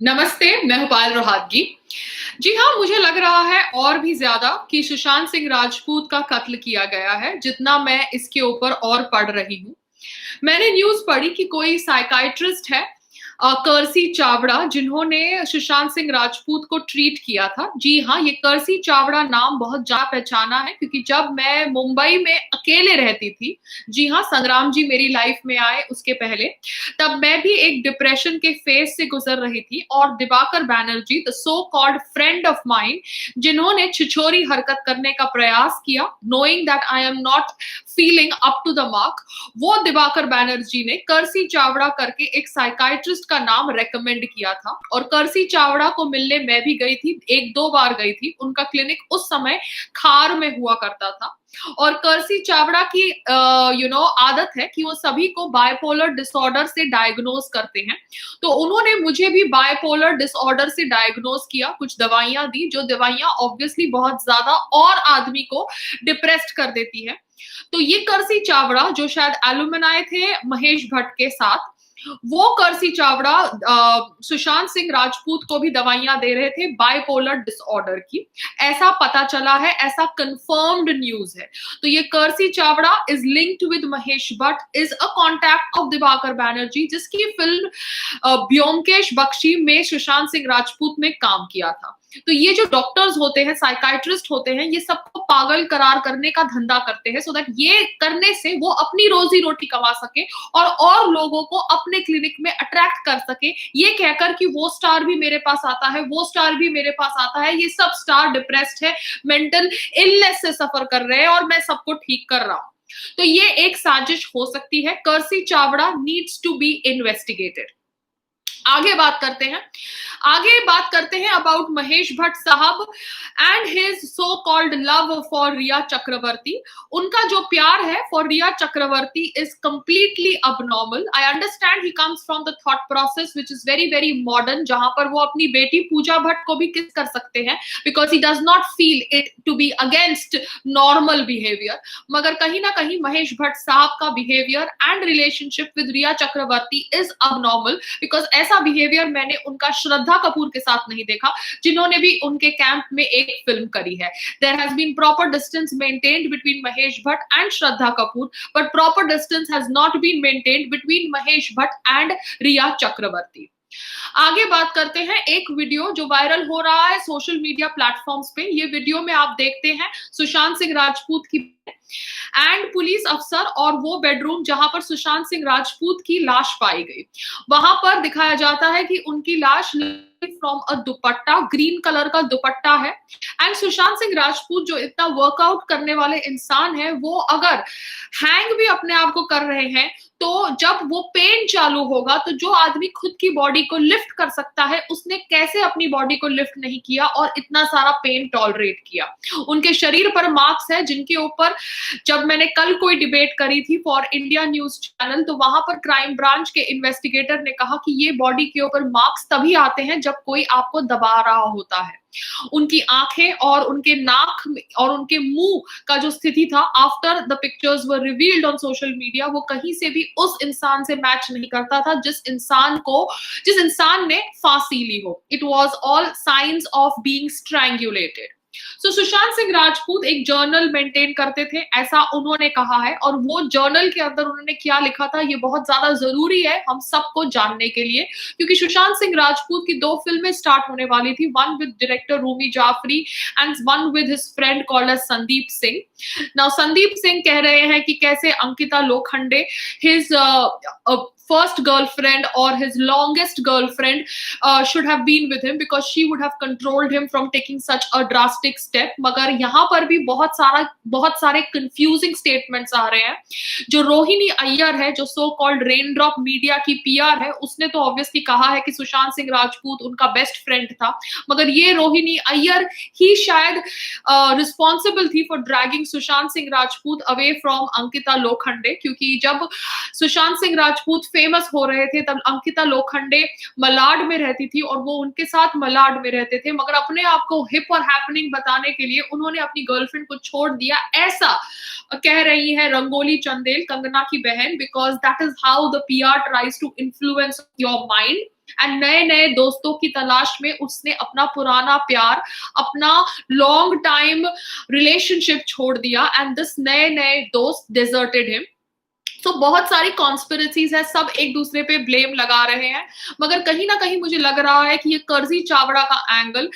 नमस्ते, मैं हूँ पायल रोहातगी। जी हाँ, मुझे लग रहा है और भी ज़्यादा कि सुशांत सिंह राजपूत का कत्ल किया गया है, जितना मैं इसके ऊपर और पढ़ रही हूँ। मैंने न्यूज़ पढ़ी कि कोई साइकियाट्रिस्ट है कर्सी चावड़ा, जिन्होंने सुशांत सिंह राजपूत को ट्रीट किया था। जी हाँ, ये कर्सी चावड़ा नाम बहुत जाना-पहचाना है, क्योंकि जब मैं मुंबई में अकेले रहती थी, जी हाँ, संग्राम जी मेरी लाइफ में आए उसके पहले, तब मैं भी एक डिप्रेशन के फेज से गुजर रही थी और Diwakar Banerjee, the so called friend of mine, जिन्होंने छिछोरी हरकत करने का प्रयास किया, knowing that I am not feeling up to the mark, वो दिवाकर बैनर्जी ने कर्सी चावड़ा करके एक साइकाइट्रिस्ट का नाम रेकमेंड किया था। और कर्सी चावड़ा को मिलने मैं भी गई थी, एक दो बार गई थी। उनका क्लिनिक उस समय खार में हुआ करता था। और कर्सी चावड़ा की आदत है कि वो सभी को बायपोलर डिसऑर्डर से डायग्नोज करते हैं। तो उन्होंने मुझे भी बायपोलर डिसऑर्डर से डायग्नोज किया, कुछ दवाइयां दी, जो दवाइयां ऑब्वियसली बहुत ज्यादा और आदमी को डिप्रेस्ड कर देती है। तो ये कर्सी चावड़ा, जो शायद एलुमनाई थे महेश भट्ट के साथ, वो कर्सी चावड़ा सुशांत सिंह राजपूत को भी दवाइयां दे रहे थे बाइपोलर डिसऑर्डर की। ऐसा पता चला है, ऐसा कंफर्म्ड न्यूज है। तो ये Kersi Chavda is linked with Mahesh Bhatt, is a contact of Dibakar Banerjee, जिसकी फिल्म ब्योमकेश बख्शी में सुशांत सिंह राजपूत ने काम किया था। तो ये जो डॉक्टर्स होते हैं, साइकाइट्रिस्ट होते हैं, ये सबको पागल करार करने का धंधा करते हैं, सो दैट ये करने से वो अपनी रोजी रोटी कमा सके और लोगों को अपने क्लिनिक में अट्रैक्ट कर सके, ये कहकर कि वो स्टार भी मेरे पास आता है, वो स्टार भी मेरे पास आता है, ये सब स्टार डिप्रेस्ड है, मेंटल इलनेस से सफर कर रहे हैं और मैं सबको ठीक कर रहा हूं। तो ये एक साजिश हो सकती है। Kersi Chavda needs to be investigated. आगे बात करते हैं about Mahesh Bhatt sahab and his so called love for Rhea Chakraborty. उनका जो प्यार है for Rhea Chakraborty is completely abnormal. I understand he comes from the thought process which is very very modern, जहां पर वो अपनी बेटी पूजा भट्ट को भी किस कर सकते हैं, because he does not feel it to be against normal behaviour. मगर कहीं ना कहीं महेश भट्ट साहब का behaviour and relationship with Rhea Chakraborty is abnormal, because ऐसा बिहेवियर मैंने उनका श्रद्धा कपूर के साथ नहीं देखा, जिन्होंने भी उनके कैंप में एक फिल्म करी है। There has been proper distance maintained between Mahesh Bhatt and Shraddha Kapoor, but proper distance has not been maintained between Mahesh Bhatt and Rhea Chakraborty. आगे बात करते हैं एक वीडियो जो वायरल हो रहा है सोशल मीडिया प्लेटफॉर्म्स पे। ये वीडियो में आप देखते हैं सुशांत सिंह राजपूत की एंड पुलिस अफसर और वो बेडरूम जहां पर सुशांत सिंह राजपूत की लाश पाई गई। वहां पर दिखाया जाता है कि उनकी लाश from a dupatta, green colour का दुपट्टा है। एंड सुशांत सिंह राजपूत जो इतना वर्कआउट करने वाले इंसान है, वो अगर हैंग भी अपने आप को कर रहे हैं, तो जब वो पेन चालू होगा तो जो आदमी खुद की बॉडी को लिफ्ट कर सकता है, उसने कैसे अपनी बॉडी को लिफ्ट नहीं किया और इतना सारा पेन टॉलरेट किया। उनके शरीर पर मार्क्स है, जिनके ऊपर जब मैंने कल कोई डिबेट करी थी फॉर इंडिया न्यूज चैनल, तो वहां पर क्राइम ब्रांच के इन्वेस्टिगेटर ने कहा कि ये बॉडी के ऊपर मार्क्स तभी आते हैं जब कोई आपको दबा रहा होता है। उनकी आंखें और उनके नाक और उनके मुंह का जो स्थिति था after the pictures were revealed on social media, वो कहीं से भी उस इंसान से मैच नहीं करता था जिस इंसान ने फांसी ली हो। It was all signs of being strangulated. So Sushant Singh Rajput एक जर्नल मेंटेन करते थे, ऐसा उन्होंने कहा है। और वो जर्नल के अंदर उन्होंने क्या लिखा था, ये बहुत ज्यादा जरूरी है हम सबको जानने के लिए, क्योंकि सुशांत सिंह राजपूत की 2 फिल्में स्टार्ट होने वाली थी, one with director Rumi Jaffery and one with his friend called as Sandeep Singh. Now Sandeep Singh कह रहे हैं कि कैसे Ankita Lokhande, his first girlfriend or his longest girlfriend should have been with him because she would have controlled him from taking such a drastic step। मगर यहाँ पर भी बहुत सारे confusing statements आ रहे हैं। जो रोहिणी अय्यर है, जो so called रेनड्रॉप मीडिया की पीआर है, उसने तो ऑब्वियसली कहा है कि सुशांत सिंह राजपूत उनका बेस्ट फ्रेंड था। मगर ये रोहिणी अय्यर ही शायद रिस्पॉन्सिबल थी for dragging Sushant Singh Rajput away from Ankita Lokhande, क्योंकि जब सुशांत सिंह राजपूत फेमस हो रहे थे तब अंकिता लोखंडे मलाड में रहती थी और वो उनके साथ मलाड में रहते थे, मगर अपने आप को हिप और हैपनिंग बताने के लिए उन्होंने अपनी गर्लफ्रेंड को छोड़ दिया, ऐसा कह रही है रंगोली चंदेल, कंगना की बहन, because that is how the PR tries to influence your mind and नए नए दोस्तों की तलाश में उसने अपना पुराना प्यार, अपना लॉन्ग टाइम रिलेशनशिप छोड़ दिया एंड दिस नए नए दोस्त डिजर्टेड हिम। तो बहुत सारी कॉन्स्पिरेसीज है, सब एक दूसरे पे ब्लेम लगा रहे हैं, मगर कहीं ना कहीं मुझे लग रहा है कि ये कर्जी चावड़ा का एंगल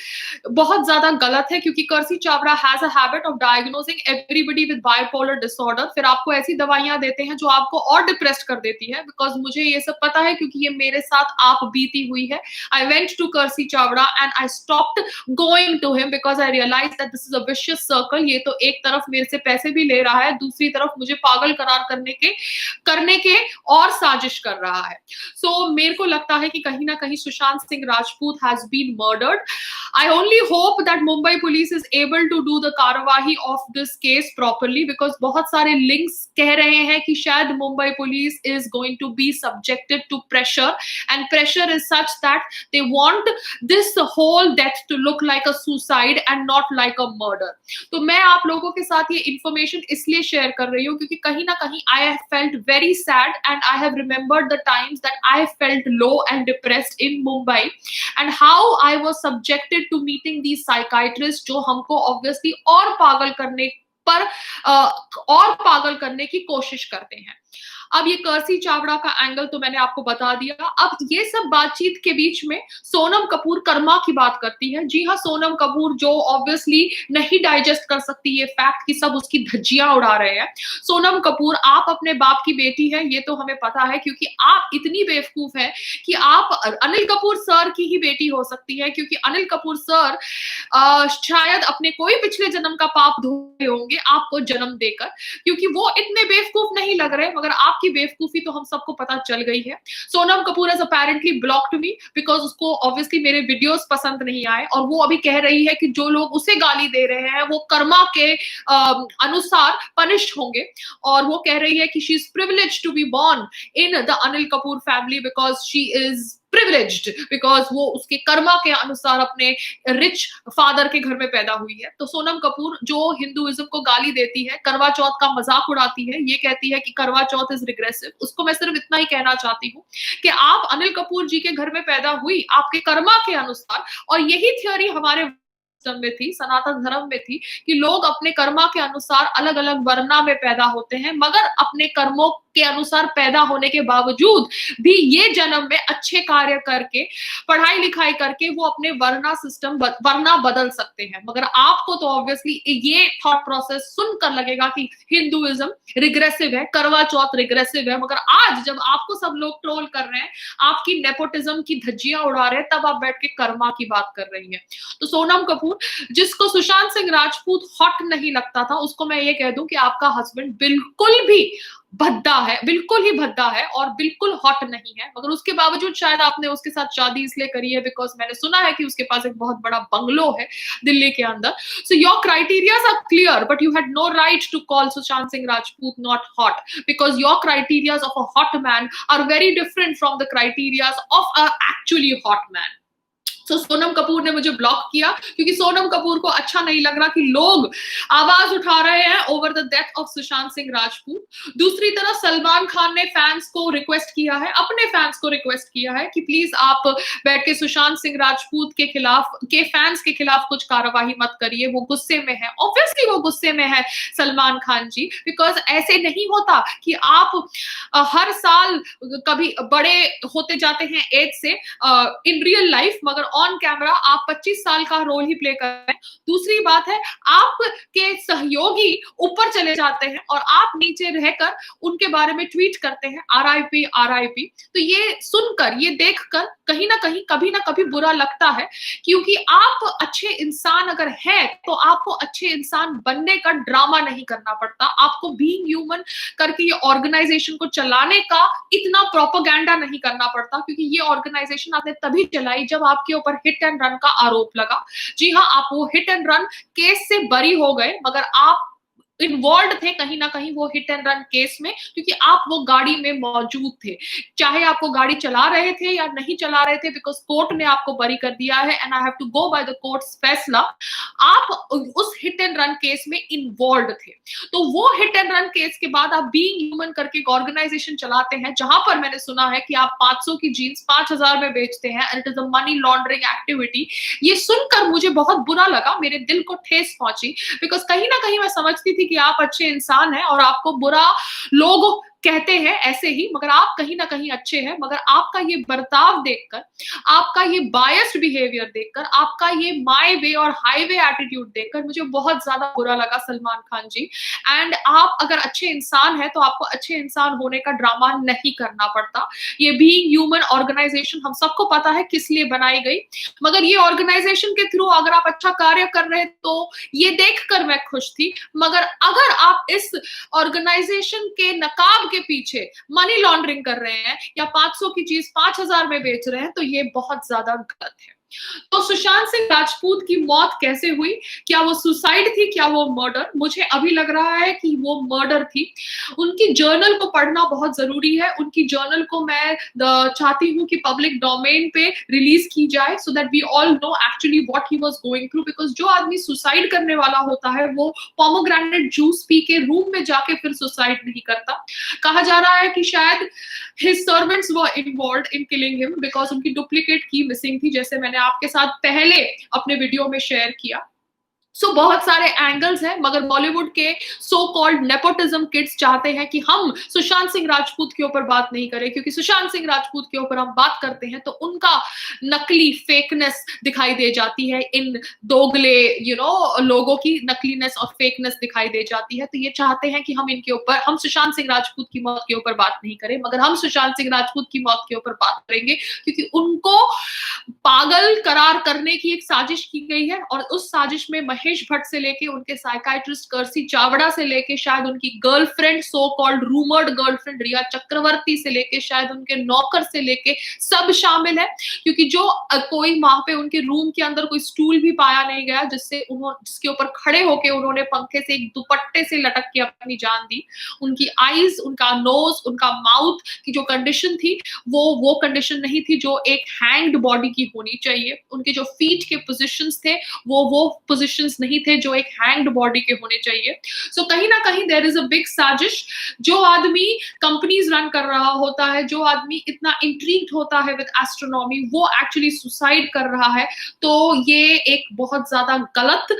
बहुत ज्यादा गलत है, क्योंकि Kersi Chavda has a habit of diagnosing everybody with bipolar disorder. फिर आपको ऐसी दवाइयां देते हैं जो आपको और डिप्रेस्ड कर देती है, बिकॉज मुझे ये सब पता है क्योंकि ये मेरे साथ आप बीती हुई है। I went to Kersi Chavda and I stopped going to him because I realise that this is a vicious circle. ये तो एक तरफ मेरे से पैसे भी ले रहा है, दूसरी तरफ मुझे पागल करार करने के और साजिश कर रहा है। सो मेरे को लगता है कि कहीं ना कहीं Sushant Singh Rajput has been murdered. I only hope that Mumbai police is able to do the कार्यवाही of this case properly, because बहुत सारे लिंक्स कह रहे हैं कि शायद Mumbai police is going to be subjected to pressure, and pressure is such that they want this whole death to look like a suicide and not like a murder. तो मैं आप लोगों के साथ ये इंफॉर्मेशन इसलिए शेयर कर रही हूँ क्योंकि कहीं ना कहीं I have felt very sad and I have remembered the times that I felt low and depressed in Mumbai and how I was subjected to meeting these psychiatrists जो हमको obviously और पागल करने पर और पागल करने की कोशिश करते हैं। अब ये कर्सी चावड़ा का एंगल तो मैंने आपको बता दिया। अब ये सब बातचीत के बीच में सोनम कपूर कर्मा की बात करती है। जी हाँ, सोनम कपूर जो ऑब्वियसली नहीं डाइजेस्ट कर सकती ये फैक्ट कि सब उसकी धज्जियां उड़ा रहे हैं। सोनम कपूर, आप अपने बाप की बेटी है, ये तो हमें पता है, क्योंकि आप इतनी बेवकूफ है कि आप अनिल कपूर सर की ही बेटी हो सकती है, क्योंकि अनिल कपूर सर शायद अपने कोई पिछले जन्म का पाप धोए होंगे आपको जन्म देकर, क्योंकि वो इतने बेवकूफ नहीं लग रहे, मगर आपकी बेवकूफी तो हम सबको पता चल गई है। Sonam Kapoor has apparently blocked me because उसको ऑब्वियसली मेरे वीडियोस पसंद नहीं आए, और वो अभी कह रही है कि जो लोग उसे गाली दे रहे हैं वो कर्मा के अनुसार पनिश्ड होंगे, और वो कह रही है कि she is privileged to be born in the Anil Kapoor family because she is privileged because वो उसके कर्मा के अनुसार अपने रिच फादर के घर में पैदा हुई है। तो सोनम कपूर जो हिंदुइज्म को गाली देती है, करवा चौथ का मजाक उड़ाती है, ये कहती है कि करवा चौथ इज रिग्रेसिव, उसको मैं सिर्फ इतना ही कहना चाहती हूँ कि आप अनिल कपूर जी के घर में पैदा हुई आपके कर्मा के अनुसार, और यही थ्योरी हमारे में थी, सनातन धर्म में थी, कि लोग अपने कर्मा के अनुसार अलग अलग वर्णा में पैदा होते हैं, मगर अपने कर्मों के अनुसार पैदा होने के बावजूद भी ये जन्म में अच्छे कार्य करके, पढ़ाई लिखाई करके वो अपने वर्णा बदल सकते हैं। मगर आपको तो ऑब्वियसली ये थॉट प्रोसेस सुनकर लगेगा कि हिंदुइज्म रिग्रेसिव है, करवा चौथ रिग्रेसिव है, मगर आज जब आपको सब लोग ट्रोल कर रहे हैं, आपकी नेपोटिज्म की धज्जियां उड़ा रहे हैं, तब आप बैठ के कर्मा की बात कर रही हैं। तो सोनम कपूर, जिसको सुशांत सिंह राजपूत हॉट नहीं लगता था, उसको मैं ये कह दूं कि आपका हस्बैंड बिल्कुल भी भद्दा है, बिल्कुल ही भद्दा है और बिल्कुल हॉट नहीं है, मगर उसके बावजूद शायद आपने उसके साथ शादी इसलिए करी है बिकॉज मैंने सुना है कि उसके पास एक बहुत बड़ा बंगलो है दिल्ली के अंदर। So your criterias are clear, but you had no right to call Sushant Singh Rajput not hot, because your criterias of a hot man are very different from the criterias of a actually hot man. तो सोनम कपूर ने मुझे block किया क्योंकि सोनम कपूर को अच्छा नहीं लग रहा कि लोग आवाज उठा रहे हैं over the death of Sushant Singh Rajput. दूसरी तरफ सलमान खान ने फैंस को रिक्वेस्ट किया है, अपने फैंस को रिक्वेस्ट किया है कि प्लीज आप बैठ के सुशांत सिंह राजपूत के फैंस के खिलाफ कुछ कार्यवाही मत करिए, वो गुस्से में है। ऑब्वियसली वो गुस्से में है सलमान खान जी, बिकॉज ऐसे नहीं होता कि आप हर साल कभी बड़े होते जाते हैं एज से इन रियल लाइफ, मगर ऑन कैमरा आप 25 साल का रोल ही प्ले कर रहे हैं। दूसरी बात है, आपके सहयोगी ऊपर चले जाते हैं और आप नीचे रहकर उनके बारे में ट्वीट करते हैं RIP RIP। तो ये सुनकर, ये देखकर कहीं ना कहीं कभी ना कभी बुरा लगता है, क्योंकि आप अच्छे इंसान अगर हैं तो आपको अच्छे इंसान बनने का ड्रामा नहीं करना पड़ता, आपको बीइंग ह्यूमन करके ये ऑर्गेनाइजेशन को चलाने का इतना प्रोपेगेंडा नहीं करना पड़ता, क्योंकि ये ऑर्गेनाइजेशन आपने तभी चलाई जब आपके ऊपर हिट एंड रन का आरोप लगा। जी हाँ, आप वो हिट एंड रन केस से बरी हो गए, मगर आप इन्वॉल्व थे कहीं ना कहीं वो हिट एंड रन केस में, क्योंकि आप वो गाड़ी में मौजूद थे, चाहे आपको गाड़ी चला रहे थे या नहीं चला रहे थे, बिकॉज कोर्ट ने आपको बरी कर दिया है and I have to go by the courts फैसला। आप उस हिट एंड रन केस में इन्वॉल्व थे। तो वो हिट एंड रन केस के बाद आप बीइंग ह्यूमन करके एक ऑर्गेनाइजेशन चलाते हैं, जहां पर मैंने सुना है कि आप 500 की जीन्स 5000 में बेचते हैं and it is a money laundering activity. ये सुनकर मुझे बहुत बुरा लगा, मेरे दिल को ठेस पहुंची, बिकॉज कहीं ना कहीं मैं समझती थी कि आप अच्छे इंसान हैं और आपको बुरा लोग कहते हैं ऐसे ही, मगर आप कहीं ना कहीं अच्छे हैं। मगर आपका ये बर्ताव देखकर, आपका ये बायस्ड बिहेवियर देखकर, आपका ये माय वे और हाईवे एटीट्यूड देखकर मुझे बहुत ज्यादा बुरा लगा सलमान खान जी। एंड आप अगर अच्छे इंसान हैं तो आपको अच्छे इंसान होने का ड्रामा नहीं करना पड़ता। ये बीइंग ह्यूमन ऑर्गेनाइजेशन हम सबको पता है किस लिए बनाई गई, मगर ये ऑर्गेनाइजेशन के थ्रू अगर आप अच्छा कार्य कर रहे हैं तो ये देखकर मैं खुश थी। मगर अगर आप इस ऑर्गेनाइजेशन के नकाब के पीछे मनी लॉन्ड्रिंग कर रहे हैं या 500 की चीज 5000 में बेच रहे हैं, तो ये बहुत ज्यादा गलत है। तो सुशांत सिंह राजपूत की मौत कैसे हुई? क्या वो सुसाइड थी, क्या वो मर्डर? मुझे अभी लग रहा है कि वो मर्डर थी। उनकी जर्नल को पढ़ना बहुत जरूरी है। उनकी जर्नल को मैं चाहती हूँ कि पब्लिक डोमेन पे रिलीज की जाए, so that we all know actually what he was going through. Because जो आदमी सुसाइड करने वाला होता है वो पोमोग्रेनेट जूस पी के रूम में जाके फिर सुसाइड नहीं करता। कहा जा रहा है कि शायद his servants were involved in killing him because उनकी डुप्लीकेट की मिसिंग थी, जैसे मैंने आपके साथ पहले अपने वीडियो में शेयर किया। सो बहुत सारे एंगल्स हैं, मगर बॉलीवुड के सो कॉल्ड नेपोटिज्म किड्स चाहते हैं कि हम सुशांत सिंह राजपूत के ऊपर बात नहीं करें, क्योंकि सुशांत सिंह राजपूत के ऊपर हम बात करते हैं तो उनका नकली फेकनेस दिखाई दे जाती है, इन दोगले लोगों की नकलीनेस और फेकनेस दिखाई दे जाती है। तो ये चाहते हैं कि हम सुशांत सिंह राजपूत की मौत के ऊपर बात नहीं करें, मगर हम सुशांत सिंह राजपूत की मौत के ऊपर बात करेंगे, क्योंकि उनको पागल करार करने की एक साजिश की गई है। और उस साजिश में महेश भट्ट से लेके उनके साइकाइट्रिस्ट कर्सी चावड़ा से लेके शायद उनकी girlfriend, so called rumoured girlfriend Rhea Chakraborty से लेके शायद उनके नौकर से लेके सब शामिल है। क्योंकि जो कोई वहां पे उनके रूम के अंदर कोई स्टूल भी पाया नहीं गया जिसके ऊपर खड़े होके उन्होंने पंखे से एक दुपट्टे से लटक के अपनी जान दी। उनकी आईज, उनका नोज, उनका माउथ की जो कंडीशन थी वो कंडीशन नहीं थी जो एक हैंग्ड बॉडी की होनी चाहिए। उनके जो फीट के पोजीशंस थे वो पोजीशंस नहीं थे जो एक हैंग्ड बॉडी के होने चाहिए। सो कहीं ना कहीं देयर इज अ बिग साजिश। जो आदमी कंपनीज रन कर रहा होता है, जो आदमी इतना इंट्रीग्ड होता है विद एस्ट्रोनॉमी, वो एक्चुअली सुसाइड कर रहा है। तो ये एक बहुत ज्यादा गलत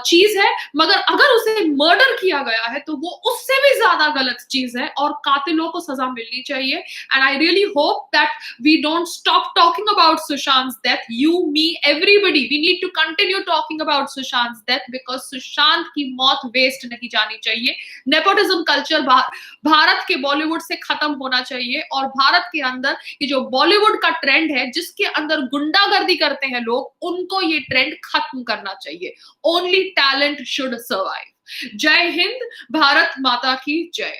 चीज है। मगर अगर उसे मर्डर किया गया है तो वो उससे भी ज्यादा गलत चीज है और कातिलों को सजा मिलनी चाहिए। And I really hope that we don't stop talking about Sushant's death. You, me, everybody, we need to continue talking about सुशांत's death because Sushant की मौत वेस्ट नहीं जानी चाहिए। नेपोटिज्म कल्चर भारत के बॉलीवुड से खत्म होना चाहिए और भारत के अंदर ये जो बॉलीवुड का ट्रेंड है जिसके अंदर गुंडागर्दी करते हैं लोग, उनको ये ट्रेंड खत्म करना चाहिए। Only talent should survive. जय हिंद, भारत माता की जय।